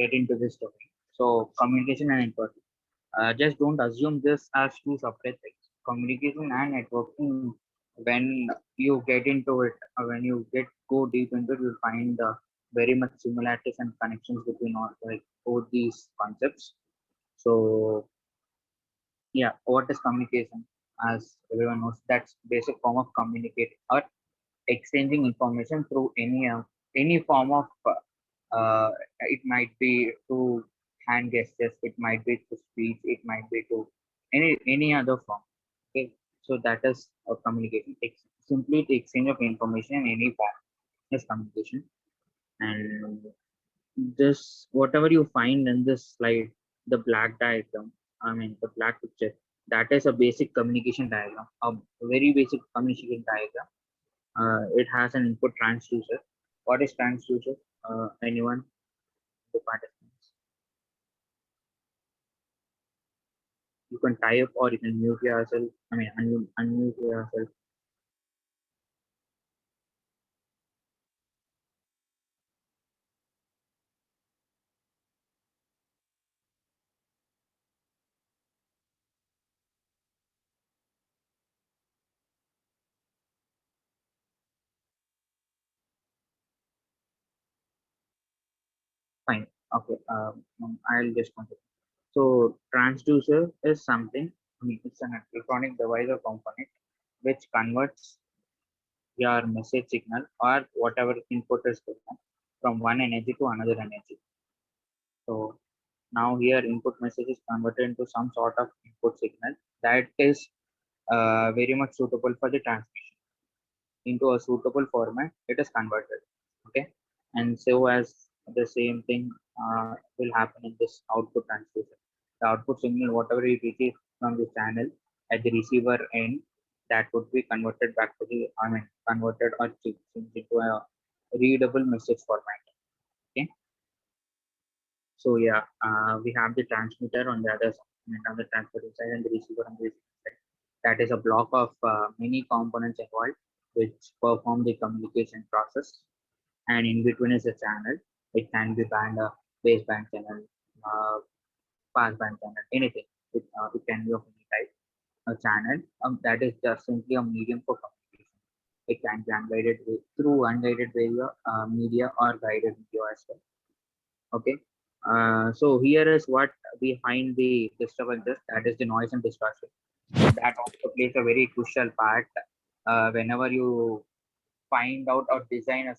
get into this topic. So communication and networking. Just don't assume this as two separate things. Communication and networking, when you get into it, when you get go deep into it, you'll find very much similarities and connections between all like both these concepts. So yeah, what is communication? As everyone knows, that's basic form of communicating or exchanging information through any form of it might be to hand gestures, it might be to speech, it might be to any other form. Okay, so that is a communication. Simply the exchange of information in any form is communication. And this whatever you find in this slide, the black diagram, I mean the black picture, that is a basic communication diagram, a very basic communication diagram. It has an input transducer. What is transducer? Anyone? The participants. You can type or you can mute yourself. I mean, unmute yourself. Fine. Okay. I'll just continue. So transducer is something. I mean, it's an electronic device or component which converts your message signal or whatever input is given from one energy to another energy. So now here input message is converted into some sort of input signal that is very much suitable for the transmission into a suitable format. It is converted. Okay, and so as the same thing will happen in this output transducer. The output signal, whatever you receive from the channel at the receiver end, that would be converted back to the, I mean, converted or changed into a readable message format. Okay, so yeah, we have the transmitter on the other side, I mean, on the transmitter side, and the receiver on the receiving side. That is a block of many components involved which perform the communication process. And in between is a channel. It can be band, baseband channel, uh, passband channel, anything. It can be of any type. A channel that is just simply a medium for communication. It can be unguided through unguided media or guided media as well. Okay. So here is what we find the disturbances, that is the noise and distortion. That also plays a very crucial part whenever you find out or design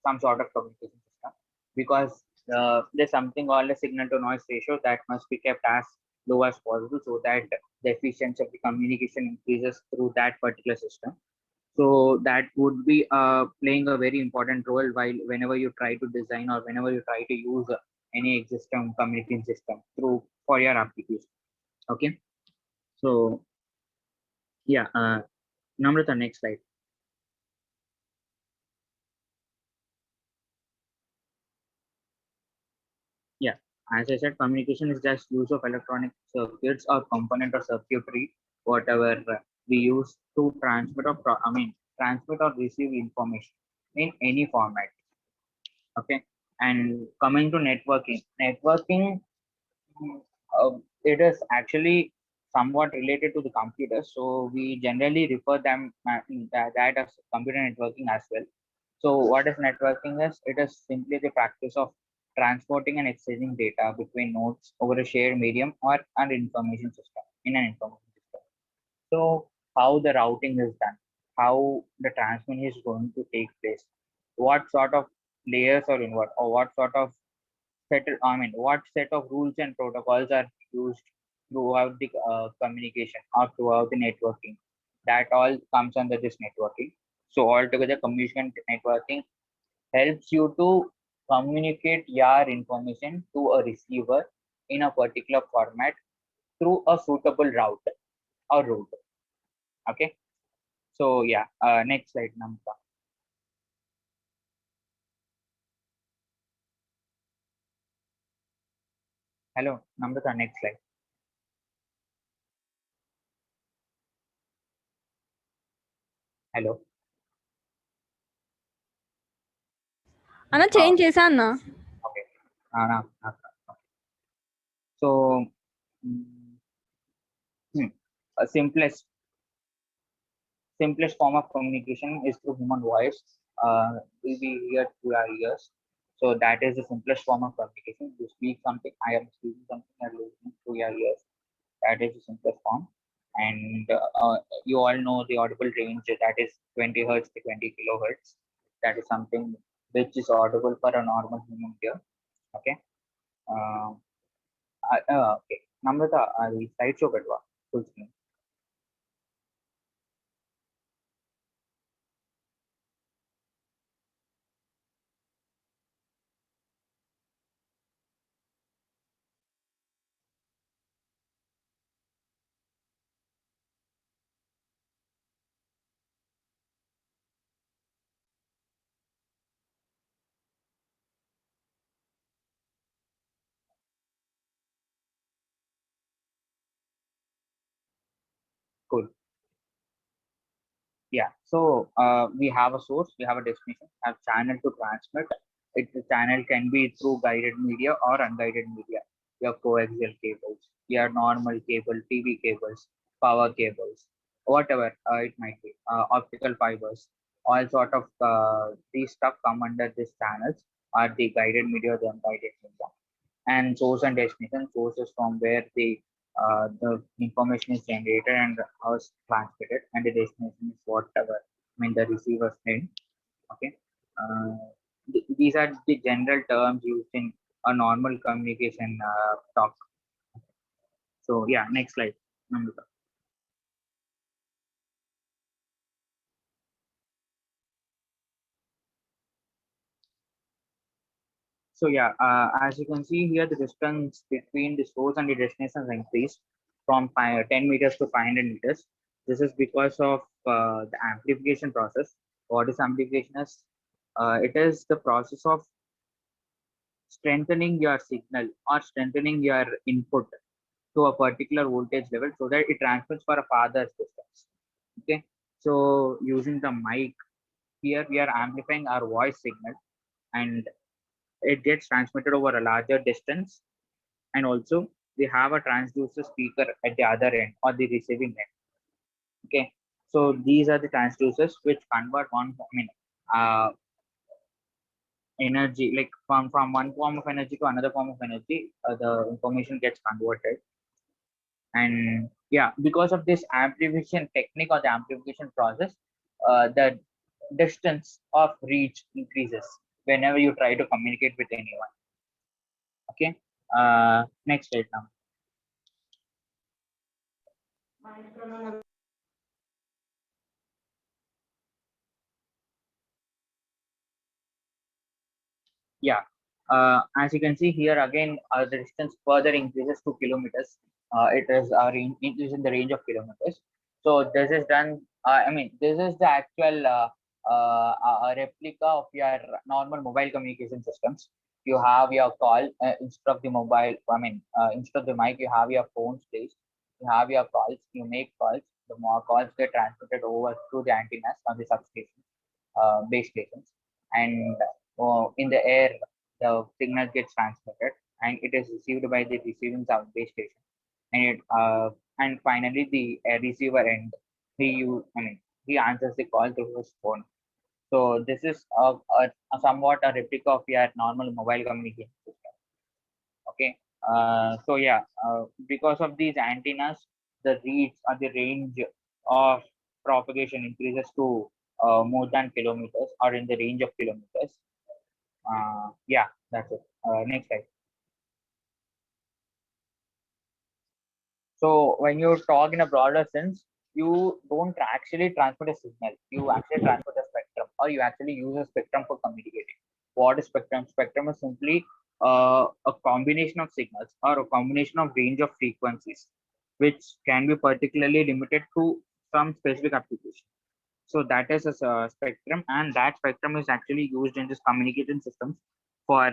some sort of communication system, because there's something called a signal to noise ratio that must be kept as low as possible so that the efficiency of the communication increases through that particular system. So that would be playing a very important role while whenever you try to design or whenever you try to use any existing communication system through for your application. Okay, so yeah, Namrata, next slide. Yeah, as I said, communication is just use of electronic circuits or component or circuitry, whatever we use to transmit or transmit or receive information in any format. Okay, and coming to networking, mm, it is actually somewhat related to the computer, so we generally refer them that as computer networking as well. So what is networking is? It is simply the practice of transporting and exchanging data between nodes over a shared medium or an information system in an information system. So how the routing is done, how the transmission is going to take place, what sort of layers are involved, or what sort of what set of rules and protocols are used throughout the communication or throughout the networking. That all comes under this networking. So altogether, communication networking helps you to communicate your information to a receiver in a particular format through a suitable route or route. Okay. So yeah, next slide, Namta. Hello, Namrata, next slide. Hello. అన్న change చేశా అన్న. Okay. So, mm, a simplest form of communication is through human voice. Will be heard through our ears. So that is the simplest form of communication. You speak something, I am speaking something, you are listening through your ears. That is the simplest form. And you all know the audible range, that is 20 hertz to 20 kilohertz. That is something which is audible for a normal human ear. Okay. Uh, okay. Namrata, the slideshow kadwa full screen. Cool. Yeah. So we have a source, we have a destination, have channel to transmit. The channel can be through guided media or unguided media. Your coaxial cables, your normal cable, TV cables, power cables, whatever it might be, optical fibers, all sort of these stuff come under these channels are the guided media or the unguided media. And source and destination, sources from where the information is generated and how it's transmitted, and the destination is whatever, I mean the receiver's end. Okay. uh, these are the general terms used in a normal communication talk. So yeah, next slide, Namrata. So yeah, as you can see here, the distance between the source and the destination has increased from 10 meters to 500 meters. This is because of the amplification process. What is amplification? Is it is the process of strengthening your signal or strengthening your input to a particular voltage level so that it transmits for a farther distance. Okay, so using the mic here, we are amplifying our voice signal, and it gets transmitted over a larger distance. And also we have a transducer speaker at the other end or the receiving end. Okay, so these are the transducers which convert uh, energy, like from one form of energy to another form of energy. The information gets converted. And yeah, because of this amplification technique or the amplification process, the distance of reach increases whenever you try to communicate with anyone. Okay. Next slide now. Yeah, as you can see here again, the distance further increases to kilometers. It is increase in the range of kilometers. So this is done. This is the actual replica of your normal mobile communication systems. You have your call instead of the mobile. Instead of the mic, you have your phone placed. You have your calls. You make calls. The more calls get transmitted over through the antennas on the substation, base stations, and in the air, the signal gets transmitted and it is received by the receiving base station. And finally, the receiver end, he answers the call through his phone. So this is a somewhat a replica of your normal mobile communication system. Okay. So yeah, because of these antennas, the reach or the range of propagation increases to more than kilometers or in the range of kilometers. Yeah, that's it. Next slide. So when you talk in a broader sense, you don't actually transmit a signal. You actually transmit a spectrum, or you actually use a spectrum for communicating. What is spectrum? Spectrum is simply a combination of signals or a combination of range of frequencies, which can be particularly limited to some specific application. So that is a spectrum, and that spectrum is actually used in this communication systems for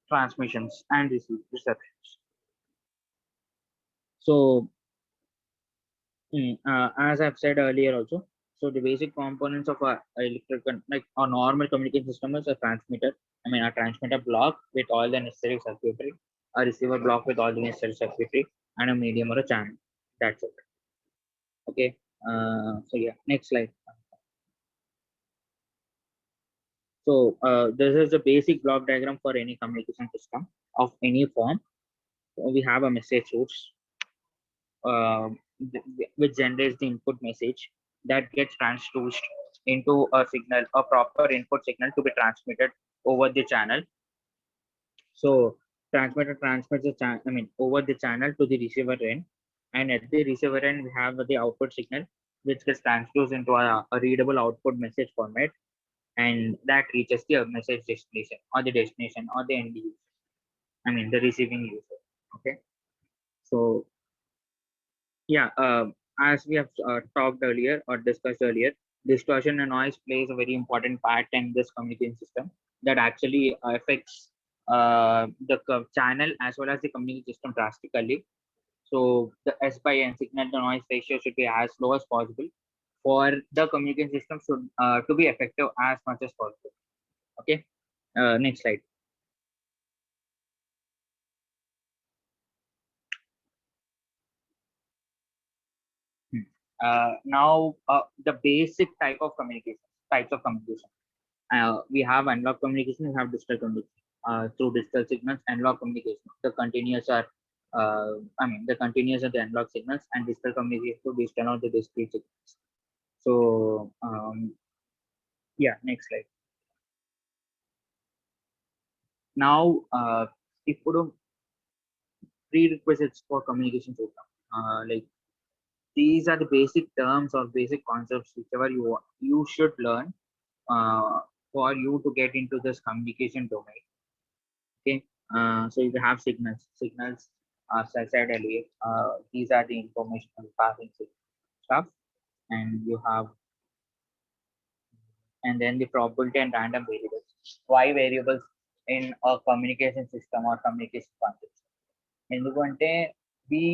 transmissions and receptions. So as I've said earlier also, so the basic components of a electrical, like a normal communication system is a transmitter. A transmitter block with all the necessary circuitry, a receiver block with all the necessary circuitry, and a medium or a channel. That's it. Okay. So yeah, next slide. So this is the basic block diagram for any communication system of any form. So we have a message source, uh, which generates the input message that gets transduced into a signal, a proper input signal to be transmitted over the channel. So transmitter transmits the over the channel to the receiver end, and at the receiver end we have the output signal, which gets transduced into a readable output message format, and that reaches the message destination or the end user. The receiving user. Okay. So yeah, as we have talked earlier or discussed earlier, distortion and noise plays a very important part in this communication system that actually affects the channel as well as the communication system drastically. So the S by N signal to noise ratio should be as low as possible for the communication system should to be effective as much as possible. Okay. Next slide. Now the basic types of communication. We have analog communication, we have digital communication. Through digital signals, analog communication, the continuous are the analog signals, and digital communication through digital or the discrete signals. So yeah, next slide. Now, if we do prerequisites for communication system, like these are the basic terms or basic concepts whichever you should learn uh, for you to get into this communication domain. Okay. So you have signals, as I said earlier, these are the informational passing stuff, and you have, and then the probability and random variables. Why variables in a communication system or communication context? ఎందుకంటే we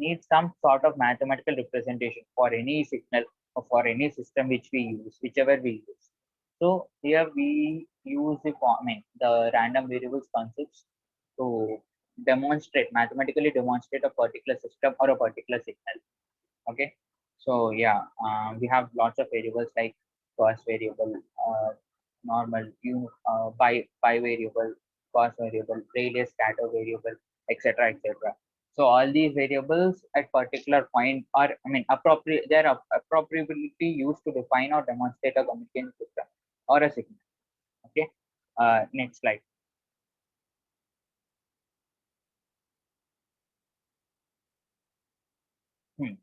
need some sort of mathematical representation for any signal or for any system which we use, whichever we use. So here we use the random variables concepts to mathematically demonstrate a particular system or a particular signal. Okay. So yeah, we have lots of variables like cost variable, normal, pi variable, cost variable, radius scatter variable, etc., etc. So all these variables at particular point are, appropriate. They are appropriately used to define or demonstrate a communication system or a signal. Okay. Next slide.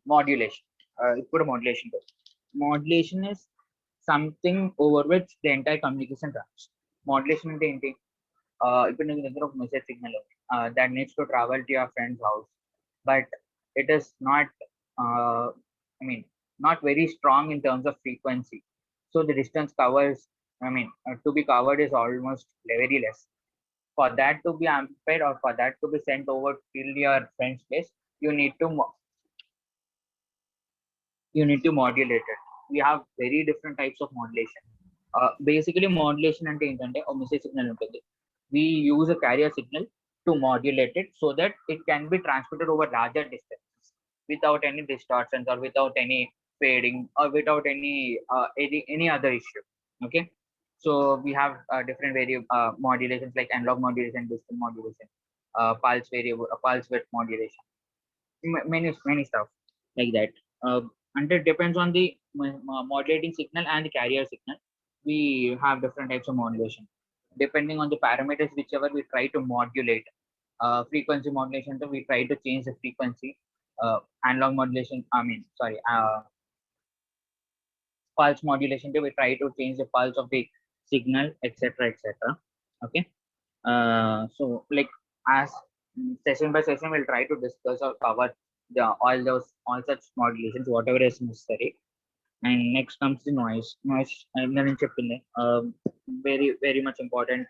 Modulation. Put a modulation. Modulation is something over which the entire communication runs. Modulation అంటే ఏంటి? ఇప్పుడు నీకు దగ్గర ఒక message signal that needs to travel to your friend's house, but it is not, not very strong in terms of frequency. So the distance covers, to be covered is almost very less. For that to be amplified or for that to be sent over till your friend's place, you need to modulate it. We have very different types of modulation. Basically, modulation అంటే ఏంటంటే ఒక message signal ఉంటుంది. We use a carrier signal to modulate it so that it can be transmitted over larger distances without any distortions or without any fading or without any other issue. Okay. So we have different modulations like analog modulation, digital modulation, pulse width modulation, many stuff like that. And it depends on the modulating signal and the carrier signal. We have different types of modulation depending on the parameters whichever we try to modulate. Frequency modulation, so we try to change the frequency. Analog modulation, pulse modulation, so we try to change the pulse of the signal, etc., etc. Okay. So like as session by session we'll try to discuss or cover all such modulations whatever is necessary. And next comes the noise నేను చెప్పింది very very much important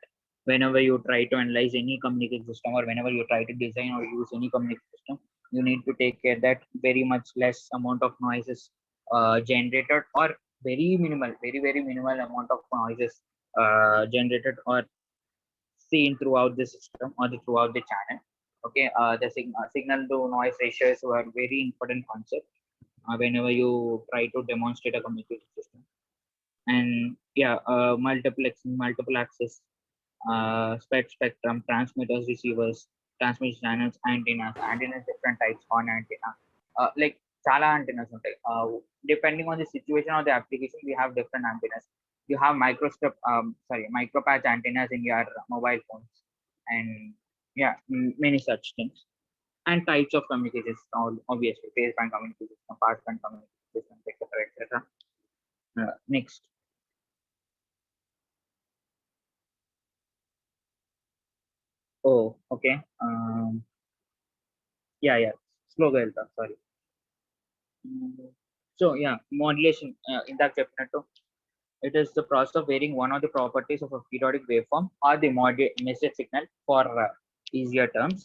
whenever you try to analyze any communication system or whenever you try to design or use any communication system. You need to take care that very much less amount of noise is generated, or very very minimal amount of noise is generated or seen throughout the system or throughout the channel. Okay, the signal to noise ratios were very important concept whenever you try to demonstrate a communication system. And yeah, multiplexing, multiple access, spectrum, transmitters, receivers, transmission channels, antennas, different types on antenna. Like chala antennas ఉంటాయి. Depending on the situation or the application, we have different antennas. You have micropatch antennas in your mobile phones, and yeah, many such things. And types of communications, obviously, baseband communication, passband communication, etc., etc. Next. Oh, okay. Yeah, yeah. Slow వెళ్తా, sorry. So yeah, modulation, ఇందాక చెప్పినట్టు, it is the process of varying one of the properties of a periodic waveform or the message signal for easier terms.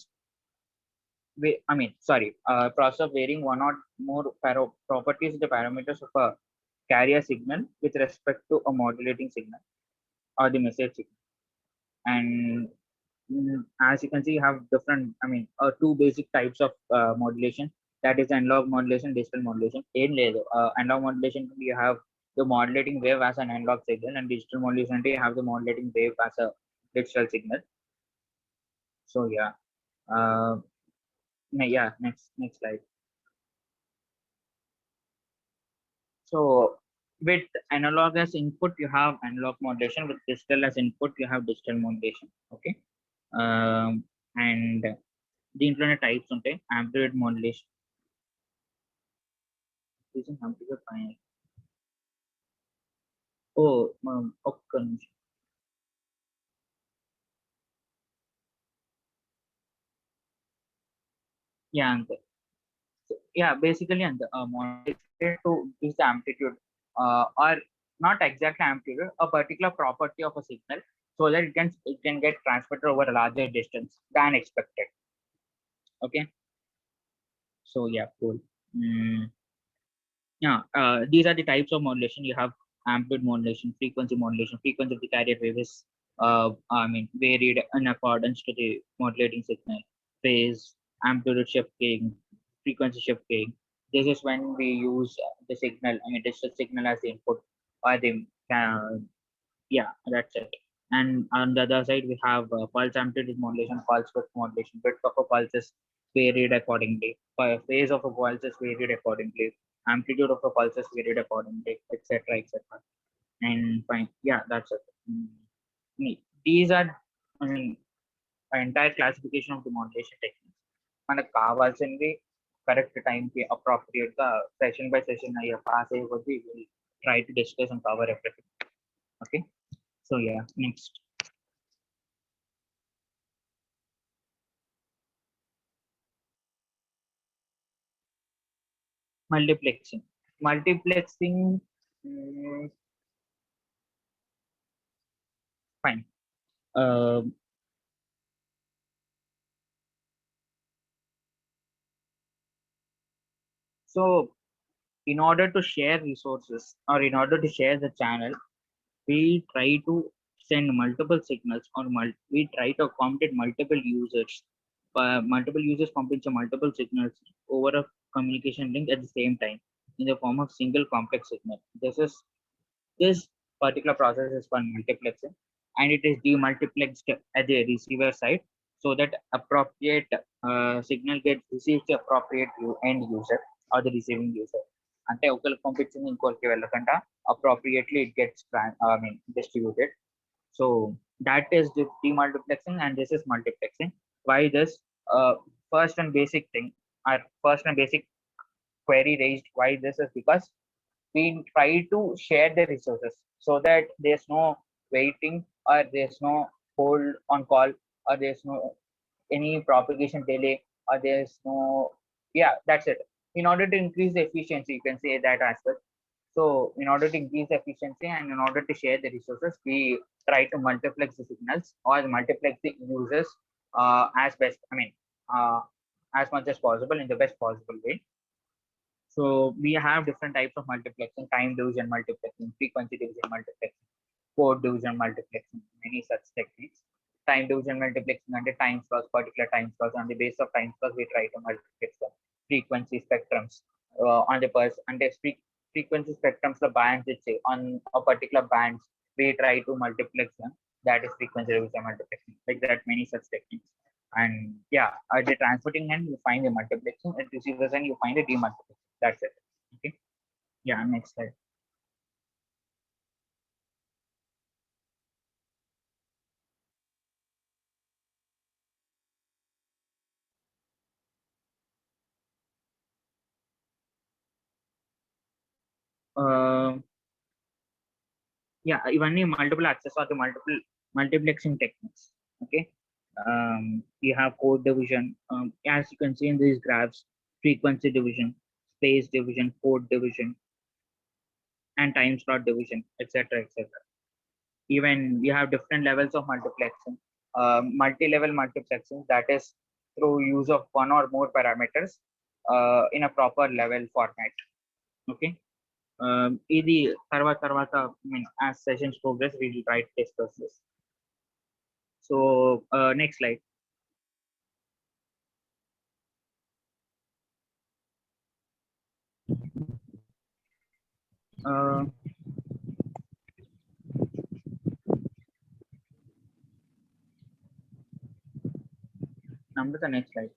Process of varying one or more properties, the parameters of a carrier signal with respect to a modulating signal or the message signal. And as you can see, you have different, two basic types of modulation. That is analog modulation, digital modulation. Analog modulation, you have the modulating wave as an analog signal, and digital modulation, you have the modulating wave as a digital signal. So yeah, next slide. So with analog as input, you have analog modulation. With digital as input, you have digital modulation. Okay, and దీంట్లోనే types ఉంటాయి. Amplitude modulation amplitude ఓ ఒక్క నిమిషం. Yeah అంతే. Yeah basically అంతే. Modulated to increase the amplitude or not exactly amplitude, a particular property of a signal, so that it can get transmitted over a larger distance than expected. Okay, so yeah, cool. Yeah, these are the types of modulation. You have amplitude modulation, frequency modulation. Frequency of the carrier wave is, varied in accordance to the modulating signal. Phase, amplitude shifting, frequency shifting. This is when we use the signal, digital signal as the input, or the, yeah, that's it. And on the other side, we have pulse amplitude modulation, pulse width modulation. Width of a pulse is varied accordingly. Phase of a pulse is varied accordingly. Amplitude of a pulse is varied accordingly, etc., etc. And fine, yeah, that's it. These are, I mean, entire classification of the modulation techniques. మనకు కావాల్సింది correct టైంకి appropriate గా session by session అయ్యే pass అయ్యే కొద్దీ try to discuss and cover everything. Okay, so yeah, next. Multiplexing. Multiplexing, fine. So in order to share resources or in order to share the channel, we try to send multiple signals, or we try to accommodate multiple users. Multiple users complete multiple signals over a communication link at the same time in the form of single complex signal. This particular process is called multiplexing, and it is demultiplexed at the receiver side, so that appropriate signal gets received the appropriate end user or the receiving user. అంటే ఒకరికి పంపించింది ఇంకొకరికి వెళ్ళకుండా appropriately it gets distributed. So that is the demultiplexing, and this is multiplexing. Why this? First and basic thing, our first and basic query raised why this is because we try to share the resources, so that there's no waiting, or there's no hold on call, or there's no any propagation delay, or there's no, yeah, that's it. In order to increase the efficiency, you can say that as well. So in order to increase efficiency and in order to share the resources, we try to multiplex the signals or multiplex the users as best, as much as possible in the best possible way. So we have different types of multiplexing: time division multiplexing, frequency division multiplexing, code division multiplexing, many such techniques. time division multiplexing and time slots, particular time slots. On the base of time slots, we try to multiplex the frequency spectrums on the and the frequency spectrums, the bands which say on a particular bands, we try to multiplex them. That is frequency division multiplexing. Like that, many such techniques. And yeah, at the transmitting end, you find the multiplexing. At receivers end, you find the demultiplexing. That's it. Okay. Yeah. Next slide. Uh, yeah, even multiple access or the multiple multiplexing techniques. Okay. You have code division. As you can see in these graphs, frequency division, space division, code division, and time slot division, etc., etc. Even we have different levels of multiplexing. Multi-level multiplexing, that is through use of one or more parameters in a proper level format. Okay. ఇది తర్వాత I mean, as sessions progress, we will try to discuss this. So next slide. Uh, Number the next slide.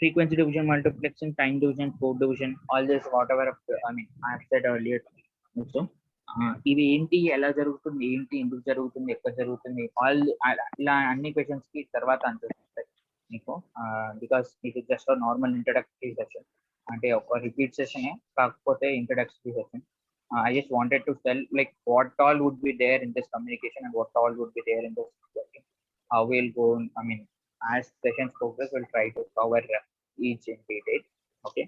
Frequency division, multiplexing, time division, code division, all this whatever I mean I said earlier. So ఇవి ఏంటి, ఎలా జరుగుతుంది, ఏంటి, ఎందుకు జరుగుతుంది, ఎక్కడ జరుగుతుంది, all ఇలా అన్ని క్వశ్చన్స్ కి తర్వాత ఆన్సర్స్ వస్తాయి మీకు. బికాస్ ఇది జస్ట్ నార్మల్ ఇంట్రడక్టరీ సెషన్, అంటే ఒక రిపీట్ సెషన్ కాకపోతే introductory session. I just wanted to tell like what all would be there in this communication and what all would be there in this networking. How we'll go, I mean, as sessions progress, we'll try to cover each in detail. Okay.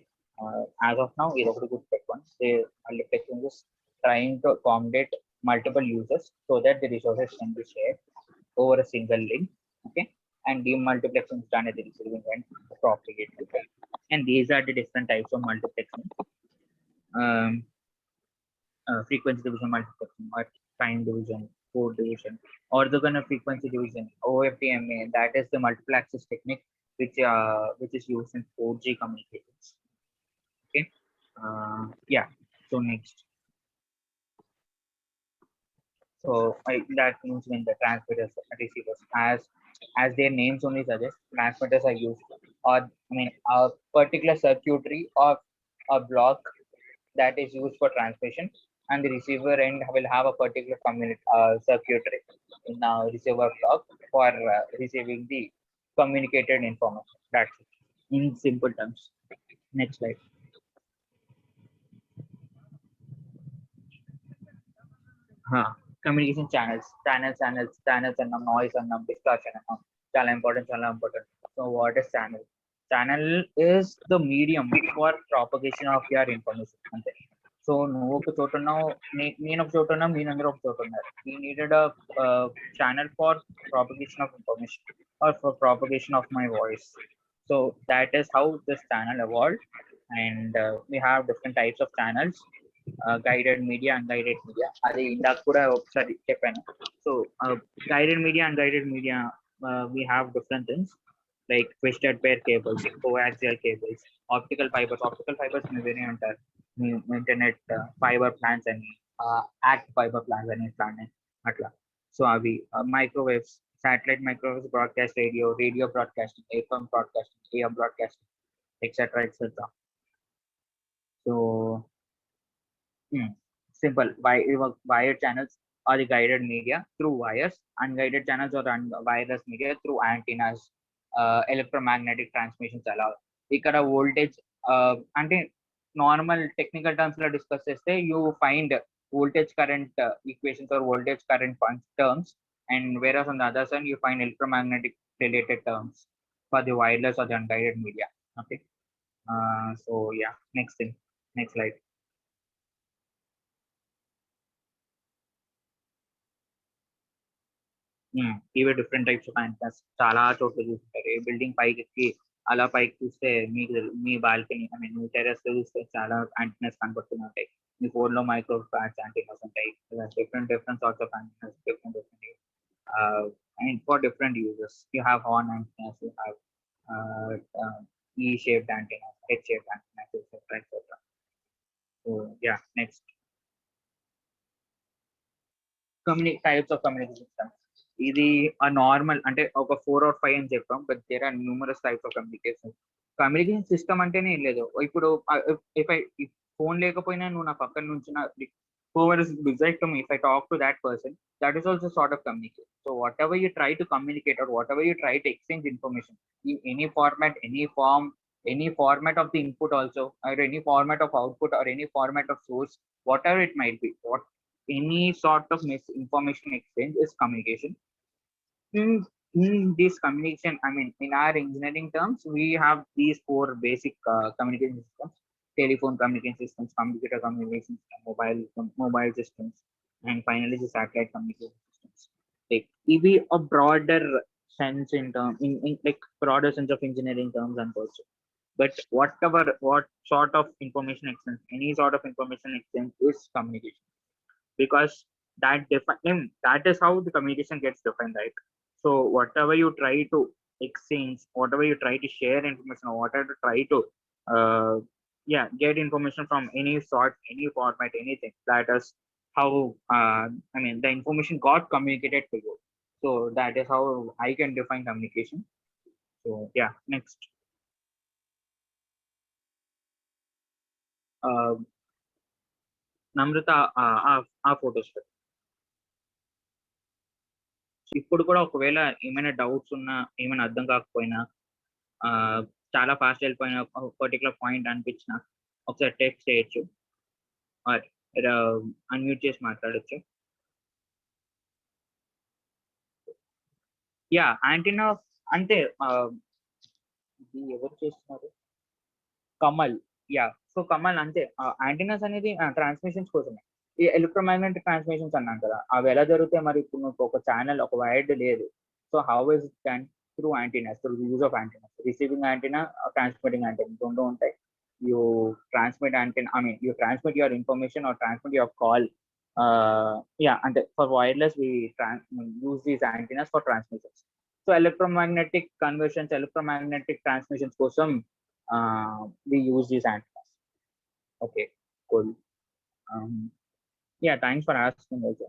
As of now, we have a good step one. The multiplexing is trying to accommodate multiple users so that the resources can be shared over a single link. Okay. And demultiplexing is done at the receiving end propagated. And these are the different types of multiplexing. Um, Frequency division multiplexing, or time division, code division, orthogonal frequency division, OFDMA. That is the multiple access technique which is used in 4G communications. Okay. Yeah. So next. So that means when the transmitters receivers, as their names only suggest, transmitters are used, or I mean a particular circuitry of a block that is used for transmission, and the receiver end will have a particular circuitry in a receiver block for receiving the communicated information. That's it in simple terms. Next slide. Communication channels and noise and distortion and చాలా important. So what is channel? Channel is the medium for propagation of your information. అంతే. So నువ్వు ఒక చోట ఉన్నావు, నేను ఒక చోట ఉన్నా, మీరందరూ ఒక చోట ఉన్నారు. We needed a channel for propagation of information or for propagation of my voice. So that is how this channel evolved, and we have different types of channels. Guided media, unguided media. అది ఇందాక కూడా ఒకసారి చెప్పాను. So guided media, unguided media, we have different things like twisted pair cables, coaxial cables, optical fibers. Optical fibers మీ వేరే ఉంటారు, మీ internet fibre plans అని, ACT fiber plans అని ఇట్లా అట్లా. సో అవి microwaves, satellite microwaves, broadcast radio broadcasting, FM broadcasting, AM broadcasting, etc., etc. So simple. Wired channels are the guided media through wires. Unguided channels or wireless media through antennas, electromagnetic transmissions allow. ఇక్కడ voltage అంటే normal technical terms లో discuss చేస్తే you find voltage current equations or voltage current terms, and whereas on the other side you find electromagnetic related terms for the wireless or the unguided media. Okay. So yeah, next slide. ఇవి different types of antennas చాలా చోట్ల చూస్తుంటారు. Building పైకి ఎక్కి అలా పైకి చూస్తే మీ బాల్కనీ ఐ మీన్ మీ టెర్రస్ లో చూస్తే చాలా యాంటీనాస్ కనబడుతూనే ఉంటాయి. మీ ఫోన్ లో మైక్రో ఫ్లాట్స్ యాంటీనాస్ ఉంటాయి. Different different sorts of antennas, different different and for different users. You have horn antennas, you have uh, uh, E-shaped antennas, H-shaped antennas, etc. etc. So yeah, next. Types of communication systems. ఇది a normal అంటే ఒక 4 or 5 అని చెప్పాం, but there are numerous types of communication system అంటేనే ఏం లేదు. ఇప్పుడు if I phone లేకపోయినా నువ్వు నా పక్కన నుంచి whoever is beside to me, if I talk to that person, that is also sort of communication. So whatever you try to communicate or whatever you try to exchange information in any format, any form, any format of the input also, or any format of output, or any format of source, whatever it might be, what any sort of information exchange is communication. In this communication, I mean, in our engineering terms, we have these 4 basic communication systems: telephone communication systems, computer communication system, mobile systems, and finally the satellite communication systems. Like, EV a broader sense in like broader sense of engineering terms and also. But what sort of information exchange, any sort of information exchange is communication, because that is how the communication gets defined, right? So whatever you try to exchange, whatever you try to share information, or whatever you try to get information from any sort, any format, anything, that is how I mean the information got communicated to you. So that is how I can define communication. So yeah, next. Namrata, ఆ photos ఇప్పుడు కూడా ఒకవేళ ఏమైనా doubts ఉన్నా, ఏమైనా అర్థం కాకపోయినా, చాలా ఫాస్ట్ వెళ్ళిపోయిన పర్టికులర్ పాయింట్ అనిపించిన ఒకసారి టెక్స్ట్ చేయొచ్చు, అన్మ్యూట్ చేసి మాట్లాడచ్చు. యా, యాంటీనా అంటే ఎవరు చేస్తున్నారు? కమల్. యా, సో కమల్ అంతే. యాంటీనాస్ అనేది ట్రాన్స్మిషన్స్ కోసమే. ఈ ఎలక్ట్రోమాగ్నెటిక్ ట్రాన్స్మిషన్స్ అన్నాం కదా, అవి ఎలా జరుగుతాయి మరి? ఇప్పుడు నువ్వు ఒక ఛానల్, ఒక వైర్డ్ లేదు. So how is it done? Through antennas, through use of antennas. Receiving antenna, transmitting antenna, రెండు ఉంటాయి. You transmit antenna, I mean you transmit your information or transmit your call. అంటే for wireless we use these antennas for transmissions. So electromagnetic conversions, electromagnetic transmissions కోసం we use these antennas. Okay, cool. Yeah, thanks for asking also.